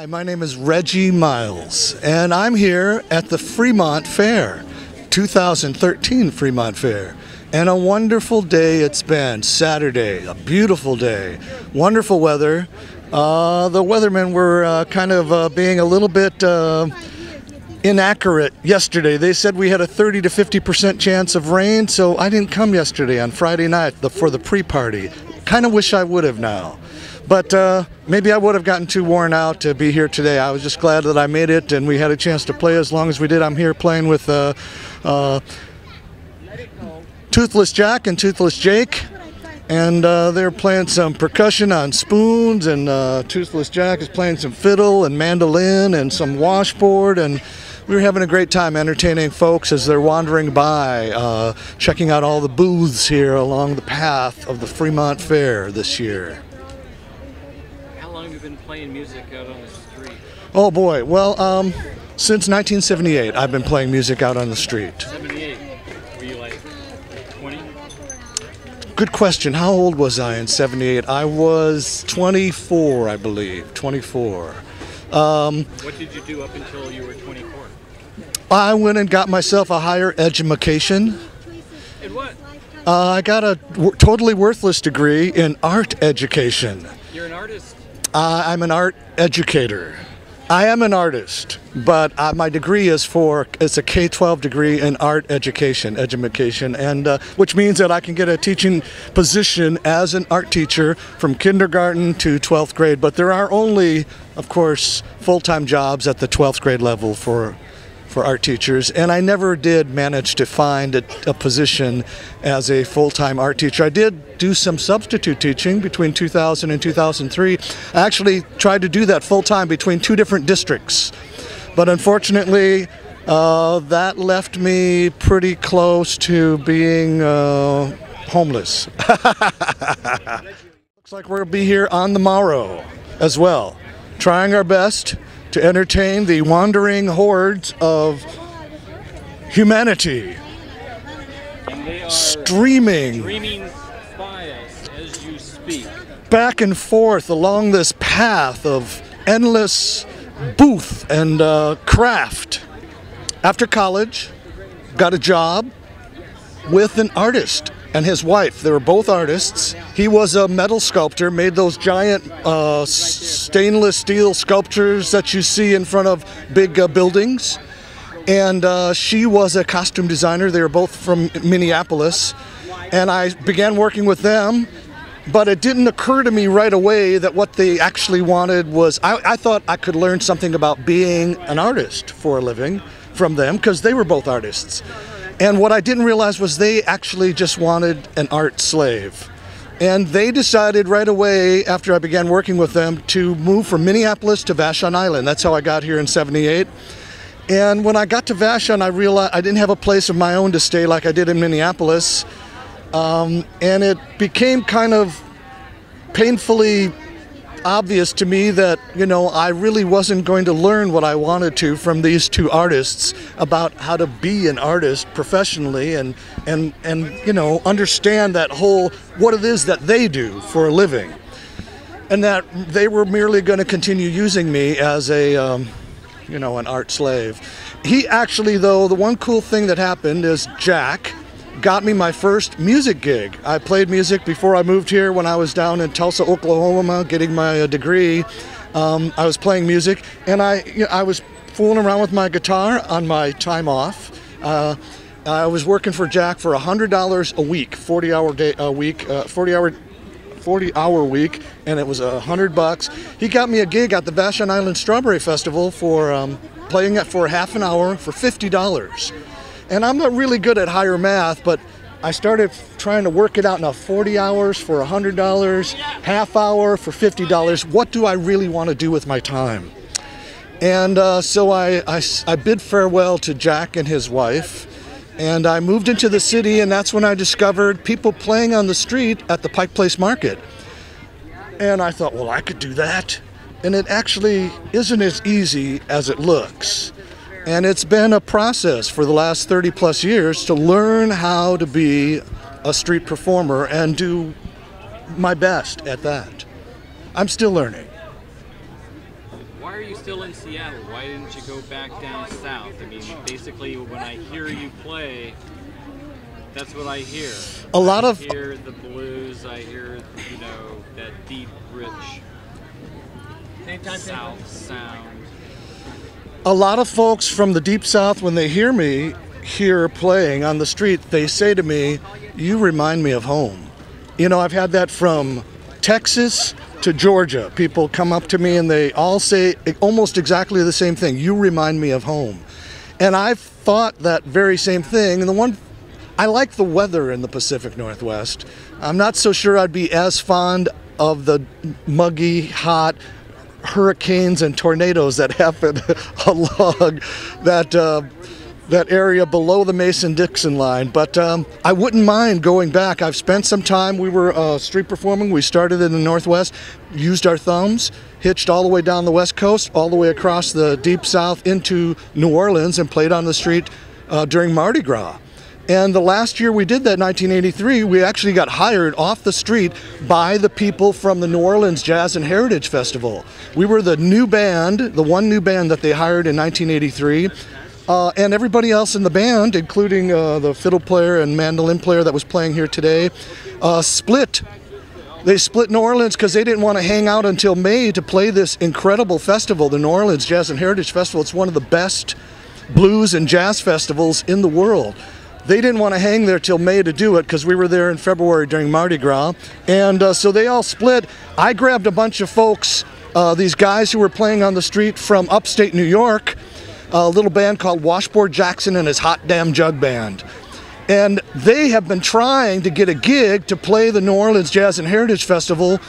Hi, my name is Reggie Miles, and I'm here at the Fremont Fair, 2013 Fremont Fair. And a wonderful day it's been, Saturday, a beautiful day, wonderful weather. The weathermen were kind of being a little bit inaccurate yesterday. They said we had a 30 to 50% chance of rain, so I didn't come yesterday on Friday night for the pre-party. Kind of wish I would have now. But maybe I would have gotten too worn out to be here today. I was just glad that I made it and we had a chance to play as long as we did. I'm here playing with Toothless Jack and Toothless Jake. And they're playing some percussion on spoons, and Toothless Jack is playing some fiddle and mandolin and some washboard. And we were having a great time entertaining folks as they're wandering by, checking out all the booths here along the path of the Fremont Fair this year. Been playing music out on the street? Oh boy, well, since 1978 I've been playing music out on the street. 78? Were you like 20? Good question. How old was I in 78? I was 24, I believe. 24. What did you do up until you were 24? I went and got myself a higher education. In what? I got a totally worthless degree in art education. You're an artist? I'm an art educator. I am an artist, but my degree is it's a K-12 degree in art education, and which means that I can get a teaching position as an art teacher from kindergarten to 12th grade. But there are only, of course, full-time jobs at the 12th grade level for art teachers, and I never did manage to find a position as a full-time art teacher. I did do some substitute teaching between 2000 and 2003. I actually tried to do that full-time between two different districts, but unfortunately that left me pretty close to being homeless. Looks like we'll be here on the morrow as well, trying our best to entertain the wandering hordes of humanity, and they are streaming by us as you speak, back and forth along this path of endless booth and craft. After college, got a job with an artist and his wife. They were both artists. He was a metal sculptor, made those giant stainless steel sculptures that you see in front of big buildings. And she was a costume designer. They were both from Minneapolis. And I began working with them, but it didn't occur to me right away that what they actually wanted was, I thought I could learn something about being an artist for a living from them, because they were both artists. And what I didn't realize was they actually just wanted an art slave. And they decided right away, after I began working with them, to move from Minneapolis to Vashon Island. That's how I got here in 78. And when I got to Vashon, I realized I didn't have a place of my own to stay like I did in Minneapolis. And it became kind of painfully obvious to me that, you know, I really wasn't going to learn what I wanted to from these two artists about how to be an artist professionally and you know, understand that whole, what it is that they do for a living. And that they were merely going to continue using me as a, you know, an art slave. He actually, though, the one cool thing that happened is Jack got me my first music gig. I played music before I moved here when I was down in Tulsa, Oklahoma, getting my degree. I was playing music, and I was fooling around with my guitar on my time off. I was working for Jack for $100 a week, 40-hour week, and it was $100. He got me a gig at the Vashon Island Strawberry Festival for playing it for half an hour for $50. And I'm not really good at higher math, but I started trying to work it out now. 40 hours for $100, half hour for $50. What do I really want to do with my time? And so I bid farewell to Jack and his wife, and I moved into the city, and that's when I discovered people playing on the street at the Pike Place Market. And I thought, well, I could do that. And it actually isn't as easy as it looks. And it's been a process for the last 30 plus years to learn how to be a street performer and do my best at that. I'm still learning. Why are you still in Seattle? Why didn't you go back down south? I mean, basically, when I hear you play, that's what I hear. I hear the blues. I hear, you know, that deep, rich South sound. A lot of folks from the Deep South, when they hear me here playing on the street, they say to me, "You remind me of home." You know, I've had that from Texas to Georgia. People come up to me and they all say almost exactly the same thing. "You remind me of home." And I've thought that very same thing. And I like the weather in the Pacific Northwest. I'm not so sure I'd be as fond of the muggy, hot hurricanes and tornadoes that happen along that area below the Mason-Dixon line, but I wouldn't mind going back. I've spent some time. We were street performing. We started in the Northwest, used our thumbs, hitched all the way down the West Coast, all the way across the Deep South into New Orleans, and played on the street during Mardi Gras. And the last year we did that, 1983, we actually got hired off the street by the people from the New Orleans Jazz and Heritage Festival. We were the new band, the one new band that they hired in 1983. And everybody else in the band, including the fiddle player and mandolin player that was playing here today, split. They split New Orleans because they didn't want to hang out until May to play this incredible festival, the New Orleans Jazz and Heritage Festival. It's one of the best blues and jazz festivals in the world. They didn't want to hang there till May to do it because we were there in February during Mardi Gras. And so they all split. I grabbed a bunch of folks, these guys who were playing on the street from upstate New York, a little band called Washboard Jackson and his Hot Damn Jug Band. And they have been trying to get a gig to play the New Orleans Jazz and Heritage Festival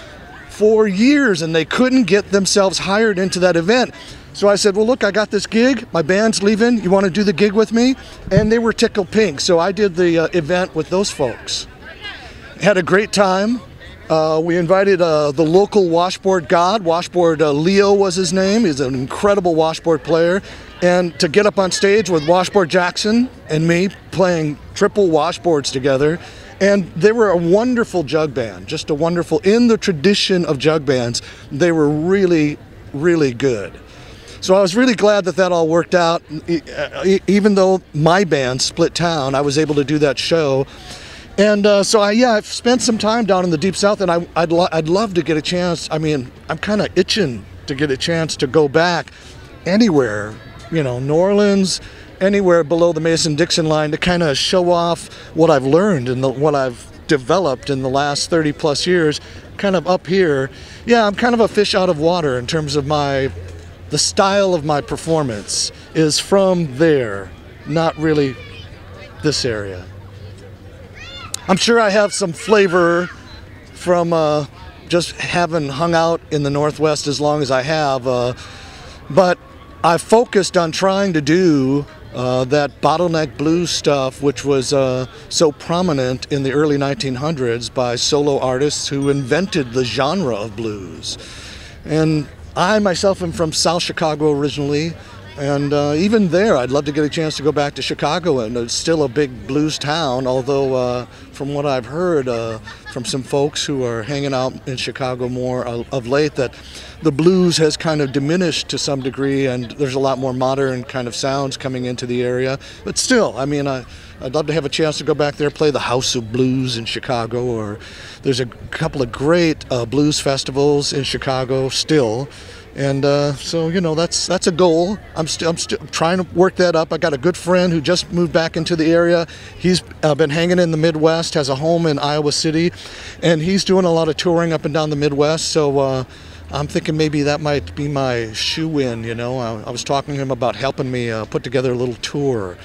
for years, and they couldn't get themselves hired into that event. So I said, well, look, I got this gig. My band's leaving. You want to do the gig with me? And they were tickled pink. So I did the event with those folks. Had a great time. We invited the local washboard god. Washboard Leo was his name. He's an incredible washboard player. And to get up on stage with Washboard Jackson and me playing triple washboards together. And they were a wonderful jug band, just a wonderful, in the tradition of jug bands, they were really, really good. So I was really glad that that all worked out. Even though my band split town, I was able to do that show. And I've spent some time down in the Deep South, and I'd love to get a chance. I mean, I'm kind of itching to get a chance to go back anywhere, you know, New Orleans, anywhere below the Mason-Dixon line, to kind of show off what I've learned and what I've developed in the last 30 plus years, kind of up here. Yeah, I'm kind of a fish out of water in terms of the style of my performance is from there, not really this area. I'm sure I have some flavor from just having hung out in the Northwest as long as I have, but I focused on trying to do that bottleneck blues stuff, which was so prominent in the early 1900s by solo artists who invented the genre of blues. And I myself am from South Chicago originally, and even there I'd love to get a chance to go back to Chicago, and it's still a big blues town, although from what I've heard from some folks who are hanging out in Chicago more of late, that the blues has kind of diminished to some degree, and there's a lot more modern kind of sounds coming into the area. But still, I mean, I'd love to have a chance to go back there, play the House of Blues in Chicago, or there's a couple of great blues festivals in Chicago still. And so, you know, that's a goal. I'm still trying to work that up. I got a good friend who just moved back into the area. He's been hanging in the Midwest, has a home in Iowa City, and he's doing a lot of touring up and down the Midwest. So I'm thinking maybe that might be my shoe-in, you know. I was talking to him about helping me put together a little tour